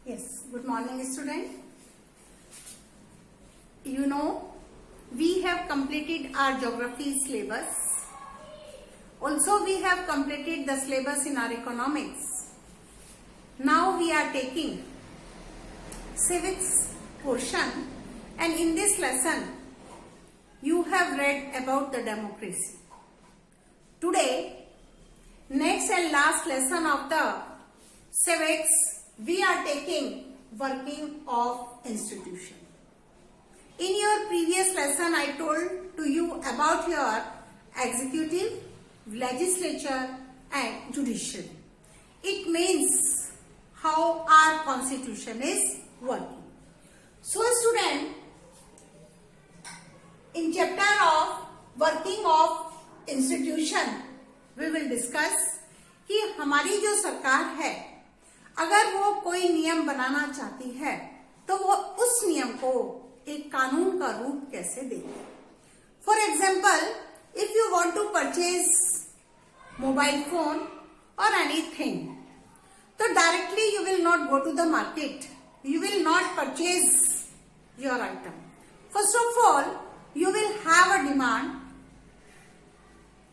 Yes, good morning student. You know, we have completed our geography syllabus. Also, we have completed the syllabus in our economics. Now we are taking civics portion, and in this lesson, you have read about the democracy. Today, next and last lesson of the civics, we are taking working of institution. In your previous lesson, I told to you about your executive, legislature and judiciary. It means how our constitution is working. So student, in chapter of working of institution, we will discuss कि हमारी जो सरकार है, अगर वो कोई नियम बनाना चाहती है तो वो उस नियम को एक कानून का रूप कैसे देगी. For example, if you want to purchase mobile phone और एनीथिंग, तो directly you will not go to the market, you will not purchase your item. First of all, you will have a demand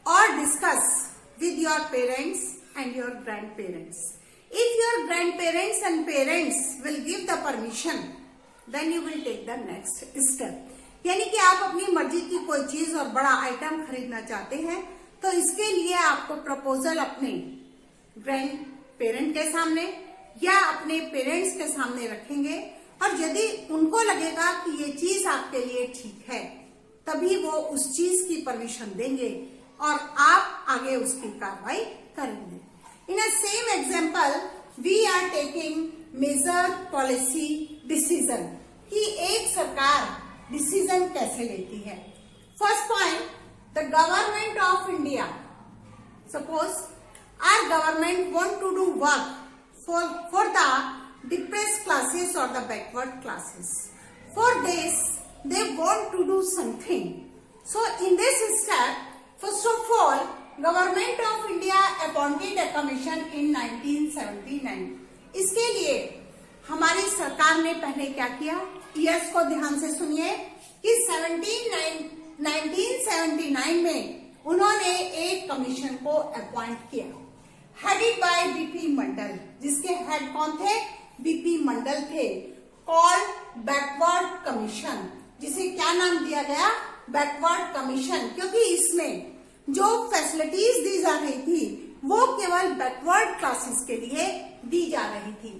or discuss with your parents and your grandparents. If your grandparents and parents will give the permission, then you will take the next step. यानी कि आप अपनी मर्जी की कोई चीज और बड़ा आइटम खरीदना चाहते हैं, तो इसके लिए आपको प्रपोजल अपने ग्रैंड पेरेंट के सामने या अपने पेरेंट्स के सामने रखेंगे, और यदि उनको लगेगा कि ये चीज आपके लिए ठीक है, तभी वो उस चीज की परमिशन देंगे और आप आगे उसकी कार्रवाई करेंगे. In a same example, we are taking major policy decision, कि एक सरकार डिसीजन कैसे लेती है. First point, the government of India, suppose our government want to do work for the depressed classes और the backward classes. For this they want to do something. So in this step, first of all, Government of India appointed a commission in 1979. इसके लिए हमारी सरकार ने पहले क्या किया, years को ध्यान से सुनिए, कि 1979 में उन्होंने एक कमीशन को अपॉइंट किया, हेडेड बाय बीपी मंडल, जिसके हेड कौन थे, बीपी मंडल थे, कॉल्ड बैकवर्ड कमीशन, जिसे क्या नाम दिया गया, बैकवर्ड कमीशन, क्योंकि इसमें जो फैसिलिटीज दी जा रही थी वो केवल बैकवर्ड क्लासेस के लिए दी जा रही थी.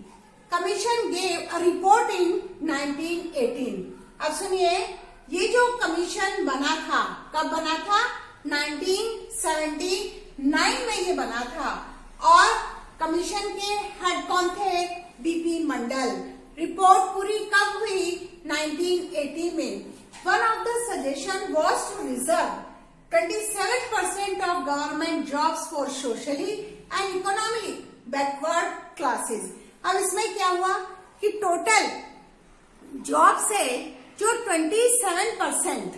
कमीशन गेव अ रिपोर्ट इन 1918. अब सुनिए, ये जो कमीशन बना था, कब बना था, 1979 में ये बना था, और कमीशन के हेड कौन थे, बीपी मंडल. रिपोर्ट पूरी कब हुई, 1980 में. One of the suggestion was to reserve 27% of government jobs for socially and economically backward classes. अब इसमें क्या हुआ कि टोटल जॉब से जो 27%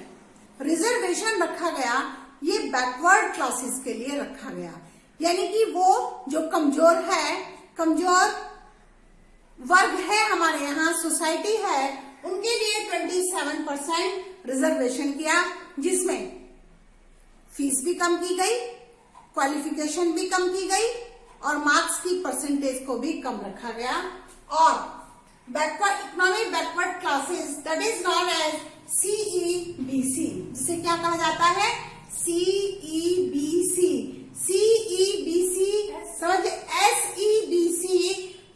रिजर्वेशन रखा गया, ये बैकवर्ड क्लासेस के लिए रखा गया. यानी कि वो जो कमजोर है, कमजोर वर्ग है हमारे यहाँ, सोसाइटी है, उनके लिए 27% रिजर्वेशन किया, जिसमें फीस भी कम की गई, क्वालिफिकेशन भी कम की गई, और मार्क्स की परसेंटेज को भी कम रखा गया. और backward economic backward classes, that is known as CEBC, जिसे क्या कहा जाता है, सीईबीसी. सीईबीसी समझ, एसईबीसी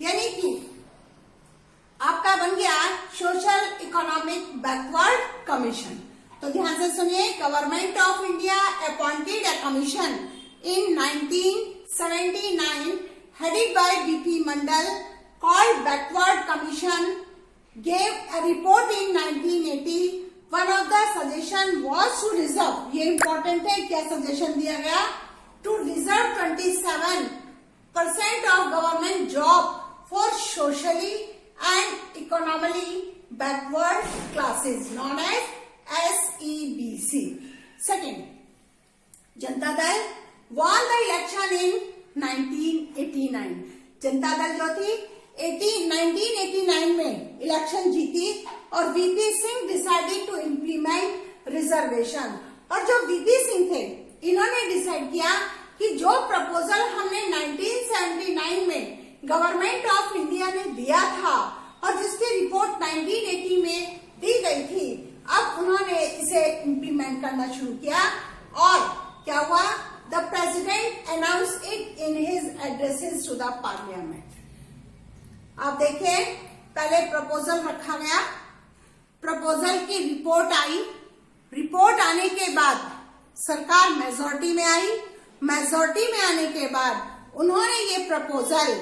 यानी कि आपका बन गया सोशल इकोनॉमिक बैकवर्ड कमीशन. तो ध्यान से सुनिए, government of India appointed a commission in 1979 headed by BP Mandal, called backward commission, gave a report in 1980. One of the suggestion was to reserve, ये इंपॉर्टेंट है, क्या सजेशन दिया गया, to reserve 27% of government job for socially and economically backward classes known as SEBC. Second, Janata Dal won the election in 1989. Janata Dal जो थी 1989 1989 में election जीती और VP Singh decided to implement reservation. और जो वीपी सिंह थे, इन्होंने डिसाइड किया कि जो प्रपोजल हमने 1979 में गवर्नमेंट ऑफ इंडिया ने दिया था और जिसकी रिपोर्ट 1980 में दी गई थी, अब उन्होंने इसे इम्प्लीमेंट करना शुरू किया। और क्या हुआ? The president announce it in his addresses to the parliament. आप देखिए, पहले प्रपोजल रखा गया, प्रपोजल की रिपोर्ट आई, रिपोर्ट आने के बाद सरकार मेजॉरिटी में आई, मेजॉरिटी में आने के बाद उन्होंने ये प्रपोजल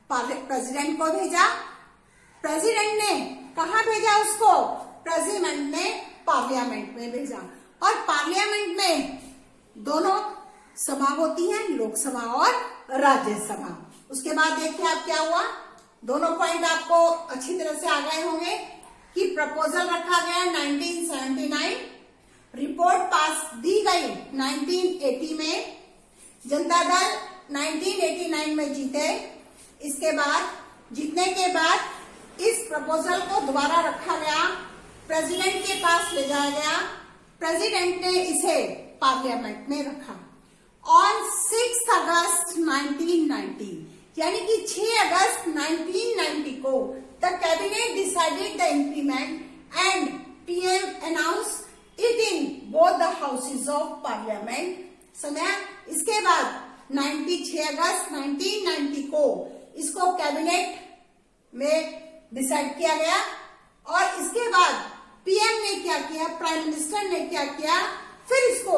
प्रेसिडेंट को भेजा। प्रेसिडेंट ने कहा भेजा उसको? प्रेसिडेंट ने पार्लियामेंट में भेजा। और पार्लियामेंट में दोनों सभा होती है, लोकसभा और राज्यसभा। उसके बाद देखिए आप क्या हुआ, दोनों पॉइंट आपको अच्छी तरह से आ गए होंगे कि प्रपोजल रखा गया 1979, रिपोर्ट पास दी गई 1980 में, जनता दल 1989 में जीते। इसके बाद जीतने के बाद इस प्रपोजल को दोबारा रखा गया, प्रेसिडेंट के पास ले जाया गया, प्रेसिडेंट ने इसे पार्लियामेंट में रखा। ऑन 6 अगस्त 1990, यानी कि 6 अगस्त 1990 को the cabinet decided the implement and PM announce it in both the houses of parliament. समय इसके बाद 6 अगस्त 1990 को इसको कैबिनेट में डिसाइड किया गया। और इसके बाद पीएम ने क्या किया, प्राइम मिनिस्टर ने क्या किया, फिर इसको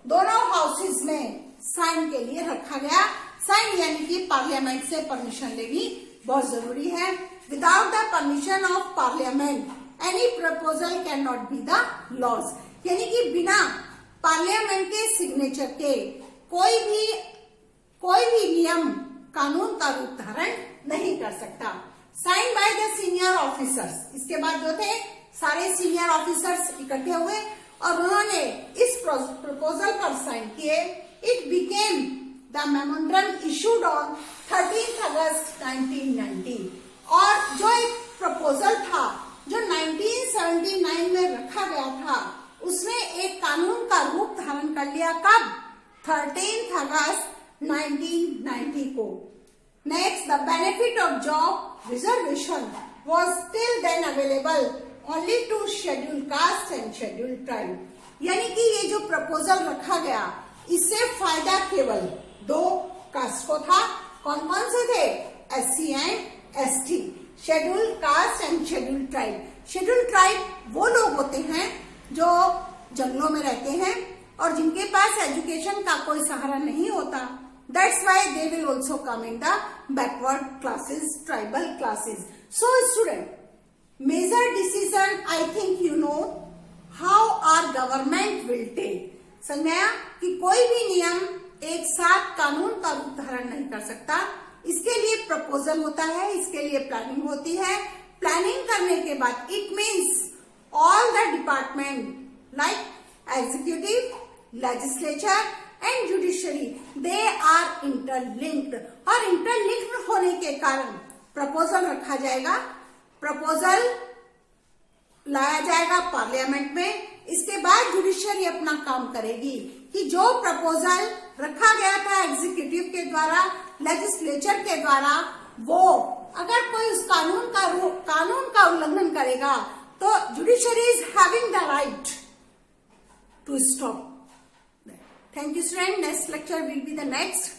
दोनों हाउसेज में साइन के लिए रखा गया। साइन यानी कि पार्लियामेंट से परमिशन लेनी बहुत जरूरी है। Without the permission of parliament any proposal can not be the laws, यानी कि बिना पार्लियामेंट के सिग्नेचर के कोई भी नियम कानून का रूप धारण नहीं कर सकता। Sign by the senior officers. इसके बाद जो थे सारे सीनियर ऑफिसर्स इकट्ठे हुए और उन्होंने इस प्रपोजल पर साइन किए। It became the memorandum issued on 13 अगस्त 1990। और जो एक प्रपोजल था जो 1979 में रखा गया था, उसने एक कानून का रूप धारण कर लिया। कब? 13 अगस्त 1990 को। Next, the benefit of job reservation was till then available only to scheduled caste and scheduled tribe। यानी कि ये जो प्रपोजल रखा गया, इससे फायदा केवल 2 कास्ट को था। कौन कौन से थे? SC and ST, scheduled caste and scheduled tribe. Scheduled tribe वो लोग होते हैं जो जंगलों में रहते हैं और जिनके पास एजुकेशन का कोई सहारा नहीं होता। That's why they will also come in the backward classes, tribal classes. So student, major decision I think you know how our government will take। समझा कि कोई भी नियम एक साथ कानून का रूप धारण नहीं कर सकता। इसके लिए प्रपोजल होता है, इसके लिए प्लानिंग होती है। प्लानिंग करने के बाद it means all the department like executive, legislature and judiciary, they are interlinked. और इंटरलिंक्ड होने के कारण प्रपोजल रखा जाएगा, प्रपोजल लाया जाएगा पार्लियामेंट में। इसके बाद जुडिशरी अपना काम करेगी कि जो प्रपोजल रखा गया था एग्जीक्यूटिव के द्वारा, लेजिस्लेचर के द्वारा, वो अगर कोई उस कानून का उल्लंघन करेगा तो judiciary is having the right to stop. Thank you student. Next lecture will be the next.